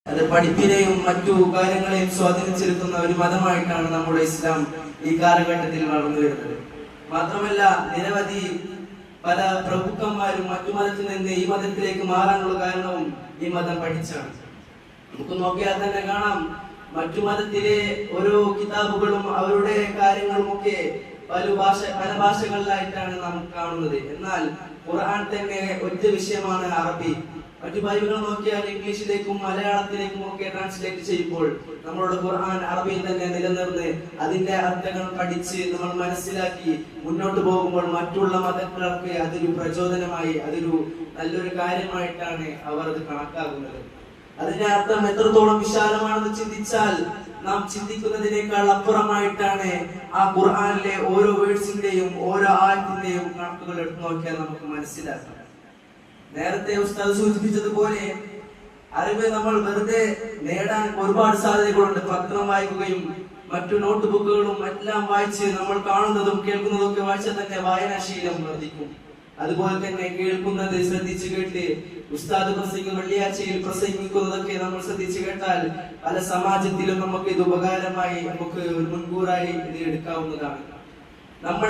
അത് പഠിപ്പിനെയും മറ്റു കാര്യങ്ങളെയും സ്വാധീനിച്ചെടുക്കുന്ന ഒരു മതമായിട്ടാണ് നമ്മുടെ ഇസ്ലാം ഈ കാലഘട്ടത്തിൽ വളർന്നു വരുന്നത്. മാത്രമല്ല, നിരവധി പല പ്രഭുക്കന്മാരും മറ്റു മതത്തിൽ നിന്ന് ഈ മതത്തിലേക്ക് മാറാനുള്ള കാരണവും ഈ മതം പഠിച്ചാണ്. നമുക്ക് നോക്കിയാൽ തന്നെ കാണാം, മറ്റു മതത്തിലെ ഓരോ കിതാബുകളും അവരുടെ കാര്യങ്ങളും ഒക്കെ പല ഭാഷകളിലായിട്ടാണ് നാം കാണുന്നത്. എന്നാൽ ഖുർആൻ തന്നെ ഒറ്റ വിഷയമാണ് അറബി. മറ്റു ബൈബിളുകൾ നോക്കിയാൽ ഇംഗ്ലീഷിലേക്കും മലയാളത്തിലേക്കും ഒക്കെ ട്രാൻസ്ലേറ്റ് ചെയ്യുമ്പോൾ നമ്മളുടെ ഖുർആൻ അറബിയിൽ തന്നെ നിലനിർന്ന് അതിന്റെ അർത്ഥങ്ങൾ പഠിച്ച് നമ്മൾ മനസ്സിലാക്കി മുന്നോട്ട് പോകുമ്പോൾ മറ്റുള്ള മതക്കാർക്ക് അതൊരു പ്രചോദനമായി, അതൊരു നല്ലൊരു കാര്യമായിട്ടാണ് അവർ അത് കണക്കാക്കുന്നത്. അതിന്റെ അർത്ഥം എത്രത്തോളം വിശാലമാണെന്ന് ചിന്തിച്ചാൽ നാം ചിന്തിക്കുന്നതിനേക്കാൾ അപ്പുറമായിട്ടാണ് ആ ഖുർആനിലെ ഓരോ വേഴ്സിന്റെയും ഓരോ ആയത്തിന്റെയും കണക്കുകൾ എടുത്തു നോക്കിയാൽ നമുക്ക് മനസ്സിലാക്കാം. നേരത്തെ ഉസ്താദ് സൂചിപ്പിച്ചതുപോലെ അറിവ് നമ്മൾ വെറുതെ നേടാൻ ഒരുപാട് സാധ്യതകളുണ്ട്. പത്രം വായിക്കുകയും മറ്റു നോട്ട് ബുക്കുകളും എല്ലാം വായിച്ച് നമ്മൾ കാണുന്നതും കേൾക്കുന്നതും ഒക്കെ വായിച്ചാൽ തന്നെ വായനാശീലം വർദ്ധിക്കും. അതുപോലെ തന്നെ കേൾക്കുന്നത് ശ്രദ്ധിച്ചു കേട്ട് ഉസ്താദ് വെള്ളിയാഴ്ചയിൽ പ്രസംഗിക്കുന്നതൊക്കെ നമ്മൾ ശ്രദ്ധിച്ചു കേട്ടാൽ പല സമാജത്തിലും നമുക്ക് ഇത് ഉപകാരമായി, നമുക്ക് മുൻകൂറായി ഇത് എടുക്കാവുന്നതാണ്. നമ്മൾ